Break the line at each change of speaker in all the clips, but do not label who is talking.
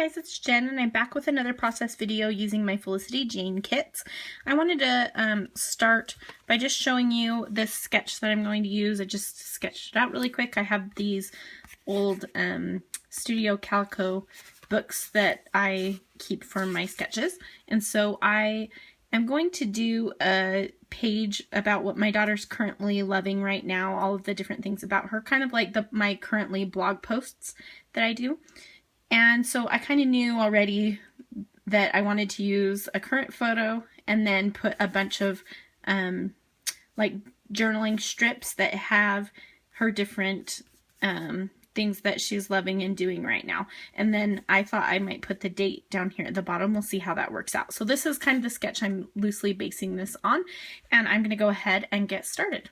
guys, it's Jen, and I'm back with another process video using my Felicity Jane kits. I wanted to start by just showing you this sketch that I'm going to use. I just sketched it out really quick. I have these old Studio Calico books that I keep for my sketches, and so I am going to do a page about what my daughter's currently loving right now, all of the different things about her, kind of like my currently blog posts that I do. And so I kind of knew already that I wanted to use a current photo and then put a bunch of like journaling strips that have her different things that she's loving and doing right now. And then I thought I might put the date down here at the bottom. We'll see how that works out. So this is kind of the sketch I'm loosely basing this on, and I'm going to go ahead and get started.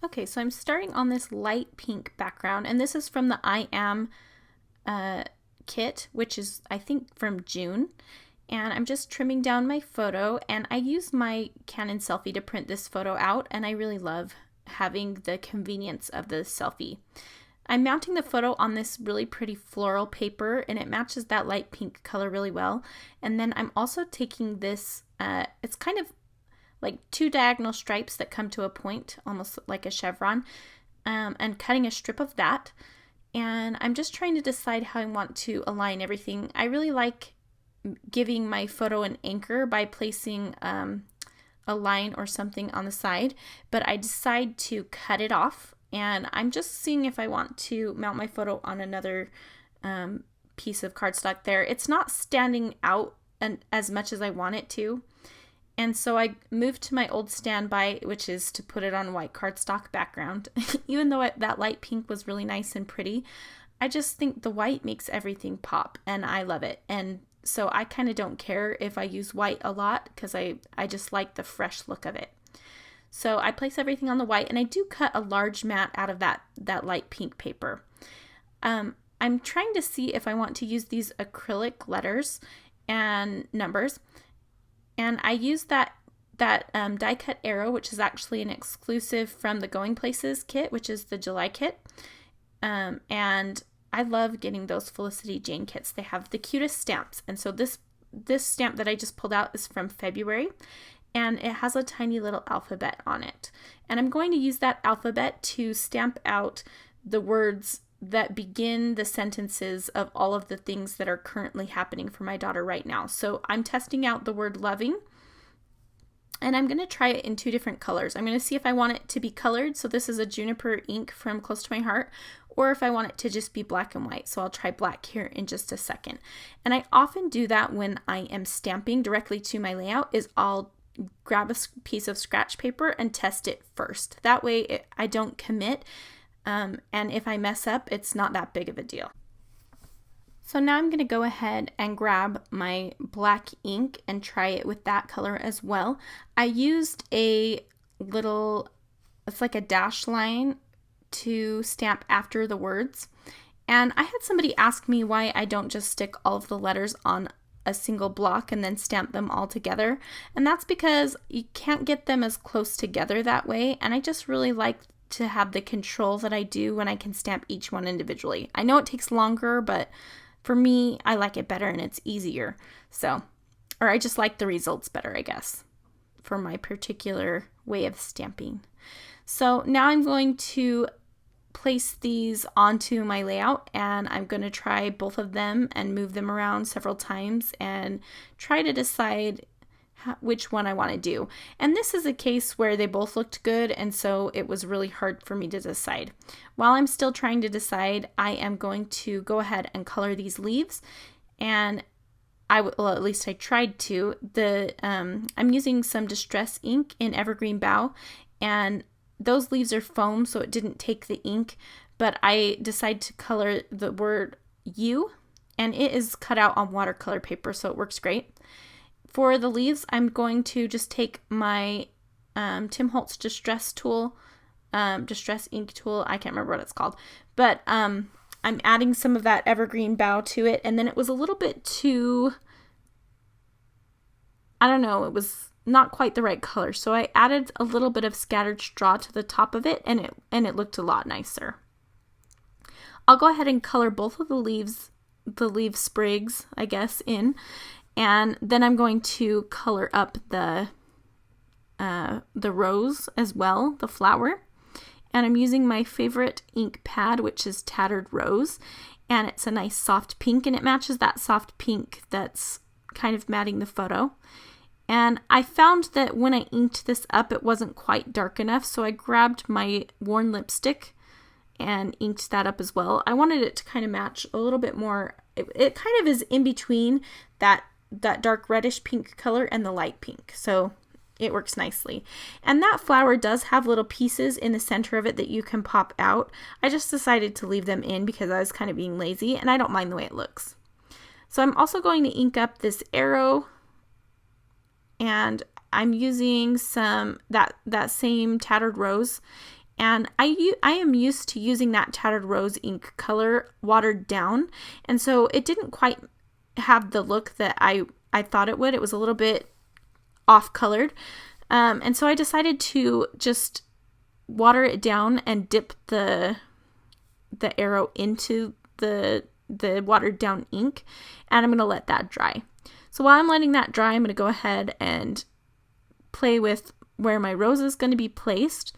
Okay, so I'm starting on this light pink background, and this is from the I Am kit, which is I think from June, and I'm just trimming down my photo, and I used my Canon selfie to print this photo out, and I really love having the convenience of the selfie. I'm mounting the photo on this really pretty floral paper, and it matches that light pink color really well. And then I'm also taking this, it's kind of like two diagonal stripes that come to a point, almost like a chevron, and cutting a strip of that. And I'm just trying to decide how I want to align everything. I really like giving my photo an anchor by placing a line or something on the side, but I decide to cut it off, and I'm just seeing if I want to mount my photo on another piece of cardstock there. It's not standing out as much as I want it to, and so I moved to my old standby, which is to put it on white cardstock background. Even though that light pink was really nice and pretty, I just think the white makes everything pop, and I love it. And so I kind of don't care if I use white a lot, because I just like the fresh look of it. So I place everything on the white, and I do cut a large mat out of that light pink paper. I'm trying to see if I want to use these acrylic letters and numbers. And I used that die cut arrow, which is actually an exclusive from the Going Places kit, which is the July kit. And I love getting those Felicity Jane kits. They have the cutest stamps. And so this stamp that I just pulled out is from February, and it has a tiny little alphabet on it. And I'm going to use that alphabet to stamp out the words that begin the sentences of all of the things that are currently happening for my daughter right now. So I'm testing out the word loving, and I'm going to try it in two different colors. I'm going to see if I want it to be colored, so this is a juniper ink from Close to My Heart, or if I want it to just be black and white. So I'll try black here in just a second. And I often do that when I am stamping directly to my layout, is I'll grab a piece of scratch paper and test it first. That way I don't commit, and if I mess up, it's not that big of a deal. So now I'm going to go ahead and grab my black ink and try it with that color as well. I used a little, it's like a dash line to stamp after the words. And I had somebody ask me why I don't just stick all of the letters on a single block and then stamp them all together. And that's because you can't get them as close together that way. And I just really like to have the control that I do when I can stamp each one individually. I know it takes longer, but for me, I like it better and it's easier. So, or I just like the results better, I guess, for my particular way of stamping. So now I'm going to place these onto my layout, and I'm going to try both of them and move them around several times and try to decide which one I want to do. And this is a case where they both looked good, and so it was really hard for me to decide. While I'm still trying to decide, I am going to go ahead and color these leaves, and well, at least I tried to. I'm using some Distress ink in Evergreen Bough, and those leaves are foam, so it didn't take the ink, but I decided to color the word you, and it is cut out on watercolor paper, so it works great. For the leaves, I'm going to just take my Tim Holtz Distress tool, Distress ink tool, I can't remember what it's called, but I'm adding some of that Evergreen Bough to it, and then it was a little bit too, I don't know, it was not quite the right color, so I added a little bit of scattered straw to the top of it, and it looked a lot nicer. I'll go ahead and color both of the leaves leaf sprigs, I guess, in. And then I'm going to color up the rose as well, the flower. And I'm using my favorite ink pad, which is Tattered Rose. And it's a nice soft pink, and it matches that soft pink that's kind of matting the photo. And I found that when I inked this up, it wasn't quite dark enough, so I grabbed my worn lipstick and inked that up as well. I wanted it to kind of match a little bit more. It kind of is in between that dark reddish pink color and the light pink, so it works nicely. And that flower does have little pieces in the center of it that you can pop out. I just decided to leave them in because I was kind of being lazy, and I don't mind the way it looks. So I'm also going to ink up this arrow, and I'm using that same Tattered Rose. And I am used to using that Tattered Rose ink color watered down, and so it didn't quite have the look that I thought it would. It was a little bit off colored, and so I decided to just water it down and dip the arrow into the watered down ink, and I'm going to let that dry. So while I'm letting that dry, I'm going to go ahead and play with where my rose is going to be placed.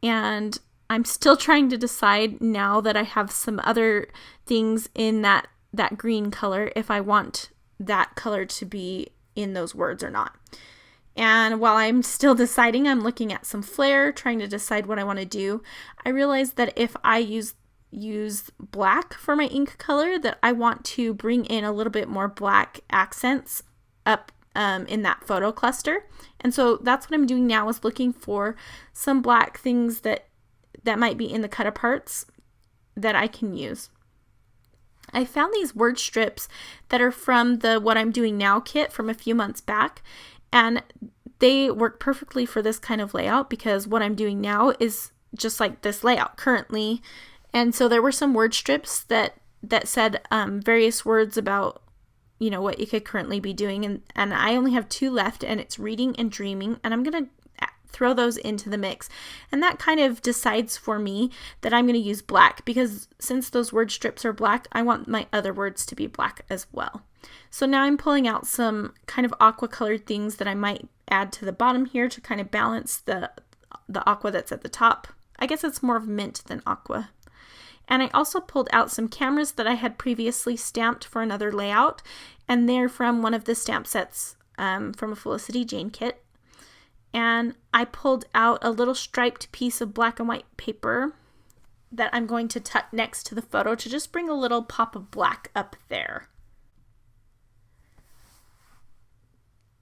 And I'm still trying to decide, now that I have some other things in that green color, if I want that color to be in those words or not. And while I'm still deciding, I'm looking at some flair, trying to decide what I want to do. I realized that if I use black for my ink color, that I want to bring in a little bit more black accents up in that photo cluster. And so that's what I'm doing now, is looking for some black things that might be in the cut aparts that I can use. I found these word strips that are from the What I'm Doing Now kit from a few months back, and they work perfectly for this kind of layout because what I'm doing now is just like this layout currently. And so there were some word strips that said various words about, you know, what you could currently be doing. And I only have 2 left, and it's reading and dreaming. And I'm going to throw those into the mix. And that kind of decides for me that I'm going to use black, because since those word strips are black, I want my other words to be black as well. So now I'm pulling out some kind of aqua colored things that I might add to the bottom here to kind of balance the aqua that's at the top. I guess it's more of mint than aqua. And I also pulled out some cameras that I had previously stamped for another layout, and they're from one of the stamp sets from a Felicity Jane kit. And I pulled out a little striped piece of black and white paper that I'm going to tuck next to the photo to just bring a little pop of black up there.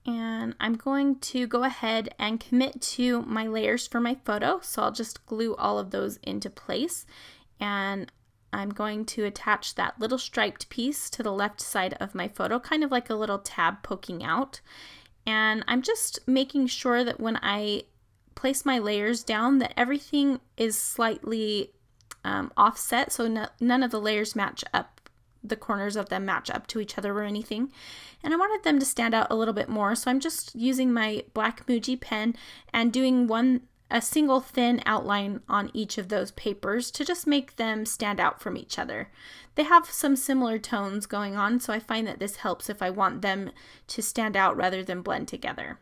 And I'm going to go ahead and commit to my layers for my photo, so I'll just glue all of those into place. And I'm going to attach that little striped piece to the left side of my photo, kind of like a little tab poking out. And I'm just making sure that when I place my layers down, that everything is slightly offset, so none of the layers match up, the corners of them match up to each other or anything. And I wanted them to stand out a little bit more, so I'm just using my black Muji pen and doing a single thin outline on each of those papers to just make them stand out from each other. They have some similar tones going on, so I find that this helps if I want them to stand out rather than blend together.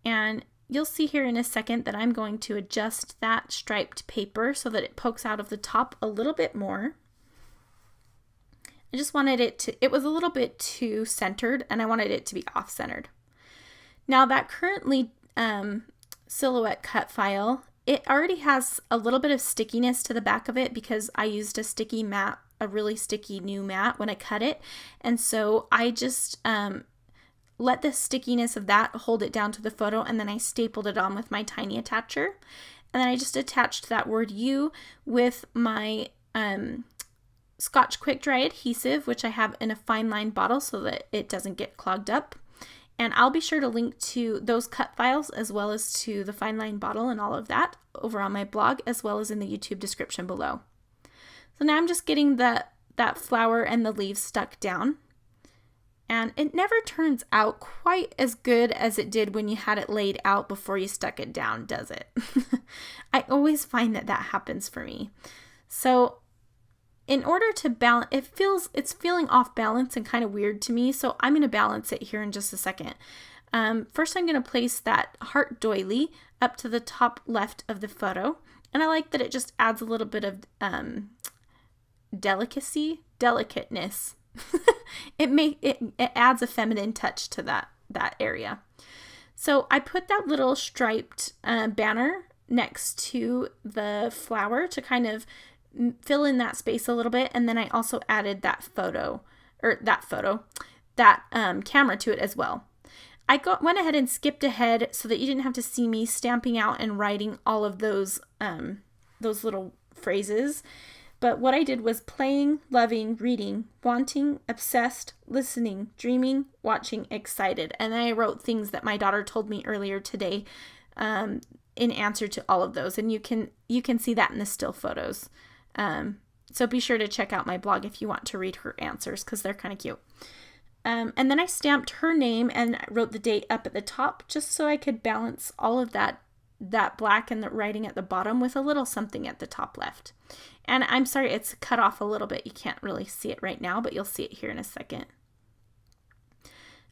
And you'll see here in a second that I'm going to adjust that striped paper so that it pokes out of the top a little bit more. I just wanted it was a little bit too centered, and I wanted it to be off-centered. Now that currently silhouette cut file, it already has a little bit of stickiness to the back of it because I used a sticky mat, a really sticky new mat when I cut it. And so I just let the stickiness of that hold it down to the photo, and then I stapled it on with my tiny attacher. And then I just attached that word "you" with my Scotch Quick Dry adhesive, which I have in a fine line bottle so that it doesn't get clogged up. And I'll be sure to link to those cut files as well as to the fine line bottle and all of that over on my blog, as well as in the YouTube description below. So now I'm just getting that flower and the leaves stuck down. And it never turns out quite as good as it did when you had it laid out before you stuck it down, does it? I always find that happens for me. So in order to balance, it's feeling off balance and kind of weird to me, so I'm going to balance it here in just a second. First, I'm going to place that heart doily up to the top left of the photo, and I like that it just adds a little bit of delicateness. It adds a feminine touch to that area. So I put that little striped banner next to the flower to kind of fill in that space a little bit, and then I also added that camera to it as well. I went ahead and skipped ahead so that you didn't have to see me stamping out and writing all of those little phrases. But what I did was playing, loving, reading, wanting, obsessed, listening, dreaming, watching, excited. And I wrote things that my daughter told me earlier today in answer to all of those. And you can see that in the still photos. So be sure to check out my blog if you want to read her answers, because they're kind of cute. And then I stamped her name and wrote the date up at the top just so I could balance all of that black and the writing at the bottom with a little something at the top left. And I'm sorry, it's cut off a little bit. You can't really see it right now, but you'll see it here in a second.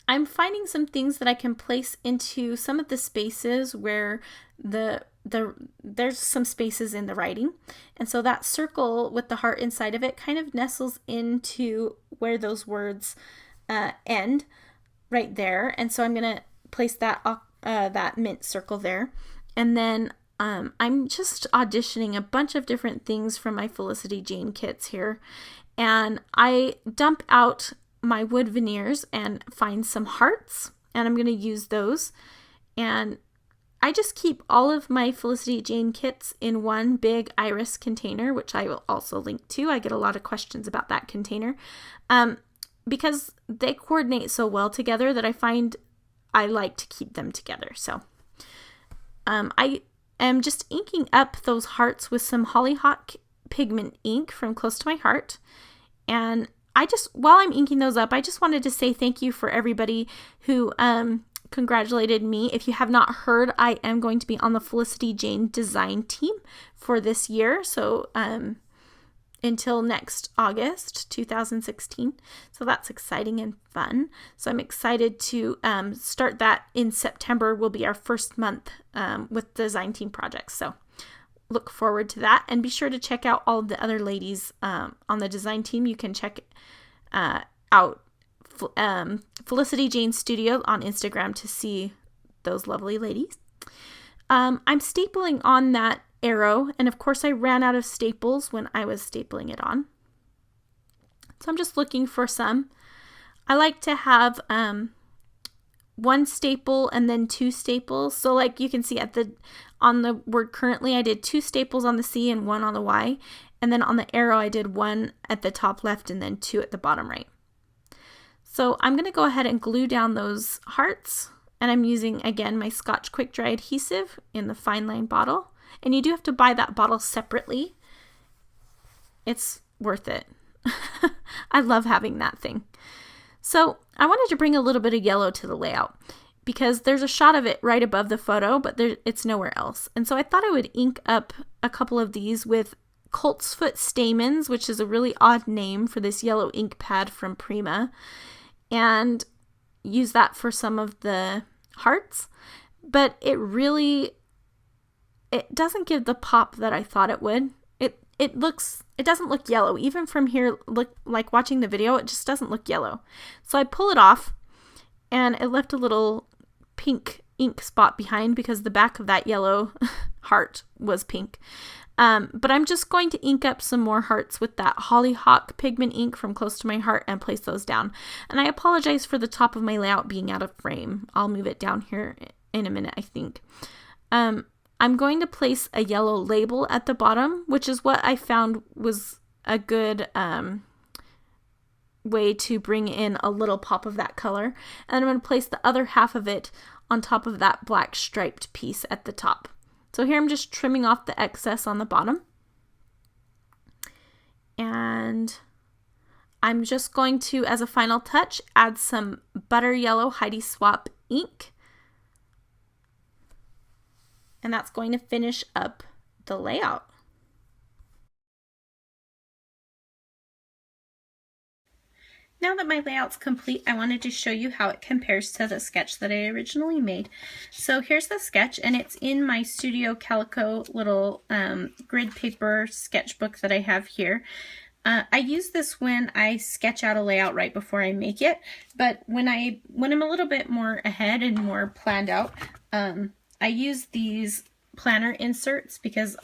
I'm finding some things that I can place into some of the spaces where there's some spaces in the writing. And so that circle with the heart inside of it kind of nestles into where those words end right there. And so I'm going to place that mint circle there. And then I'm just auditioning a bunch of different things from my Felicity Jane kits here. And I dump out my wood veneers and find some hearts, and I'm going to use those. And I just keep all of my Felicity Jane kits in one big iris container, which I will also link to. I get a lot of questions about that container because they coordinate so well together that I find I like to keep them together. So I am just inking up those hearts with some Hollyhock pigment ink from Close to My Heart. And while I'm inking those up, I just wanted to say thank you for everybody who congratulated me. If you have not heard, I am going to be on the Felicity Jane design team for this year. So until next August 2016. So that's exciting and fun. So I'm excited to start that in September will be our first month with design team projects. So look forward to that, and be sure to check out all of the other ladies on the design team. You can check out Felicity Jane Studio on Instagram to see those lovely ladies. I'm stapling on that arrow, and of course I ran out of staples when I was stapling it on. So I'm just looking for some. I like to have one staple and then two staples. So like you can see on the word currently, I did two staples on the C and one on the Y. And then on the arrow, I did one at the top left and then two at the bottom right. So I'm going to go ahead and glue down those hearts. And I'm using, again, my Scotch Quick Dry adhesive in the fine line bottle. And you do have to buy that bottle separately. It's worth it. I love having that thing. So I wanted to bring a little bit of yellow to the layout because there's a shot of it right above the photo, but it's nowhere else. And so I thought I would ink up a couple of these with Coltsfoot Stamens, which is a really odd name for this yellow ink pad from Prima, and use that for some of the hearts. But it doesn't give the pop that I thought it would. It doesn't look yellow. Even from here, like watching the video, it just doesn't look yellow. So I pull it off, and it left a little pink ink spot behind because the back of that yellow heart was pink. But I'm just going to ink up some more hearts with that Hollyhock pigment ink from Close to My Heart and place those down. And I apologize for the top of my layout being out of frame. I'll move it down here in a minute, I think. I'm going to place a yellow label at the bottom, which is what I found was a good way to bring in a little pop of that color. And I'm going to place the other half of it on top of that black striped piece at the top. So here I'm just trimming off the excess on the bottom. And I'm just going to, as a final touch, add some butter yellow Heidi Swap ink. And that's going to finish up the layout. Now that my layout's complete, I wanted to show you how it compares to the sketch that I originally made. So here's the sketch, and it's in my Studio Calico little grid paper sketchbook that I have here. I use this when I sketch out a layout right before I make it, but when I'm a little bit more ahead and more planned out, I use these planner inserts because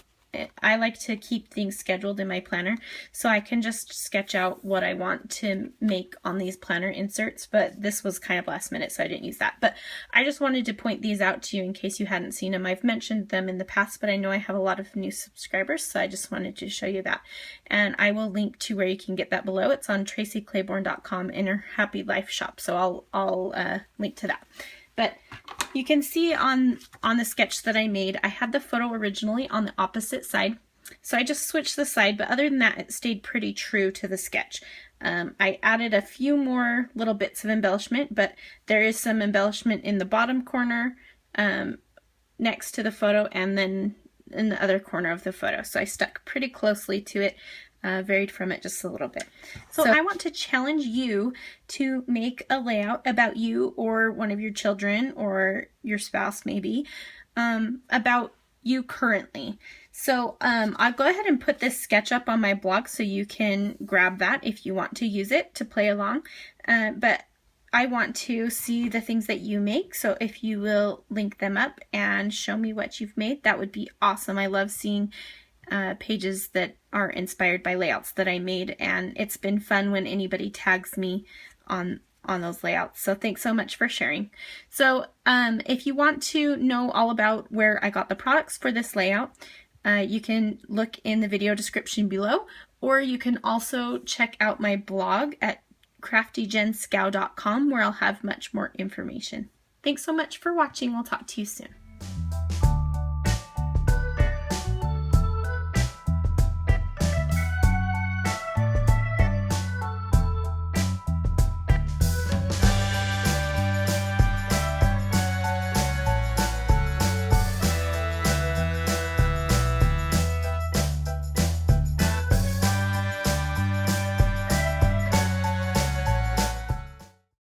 I like to keep things scheduled in my planner, so I can just sketch out what I want to make on these planner inserts, but this was kind of last minute, so I didn't use that. But I just wanted to point these out to you in case you hadn't seen them. I've mentioned them in the past, but I know I have a lot of new subscribers, so I just wanted to show you that. And I will link to where you can get that below. It's on tracyclayborn.com in her Happy Life shop, so I'll link to that. But you can see on the sketch that I made, I had the photo originally on the opposite side. So I just switched the side, but other than that, it stayed pretty true to the sketch. I added a few more little bits of embellishment, but there is some embellishment in the bottom corner next to the photo and then in the other corner of the photo. So I stuck pretty closely to it. Varied from it just a little bit. So I want to challenge you to make a layout about you or one of your children or your spouse maybe, about you currently. So I'll go ahead and put this sketch up on my blog so you can grab that if you want to use it to play along. But I want to see the things that you make, so if you will link them up and show me what you've made, that would be awesome. I love seeing pages that are inspired by layouts that I made, and it's been fun when anybody tags me on those layouts. So thanks so much for sharing. So if you want to know all about where I got the products for this layout, you can look in the video description below, or you can also check out my blog at craftyjenscow.com where I'll have much more information. Thanks so much for watching. We'll talk to you soon.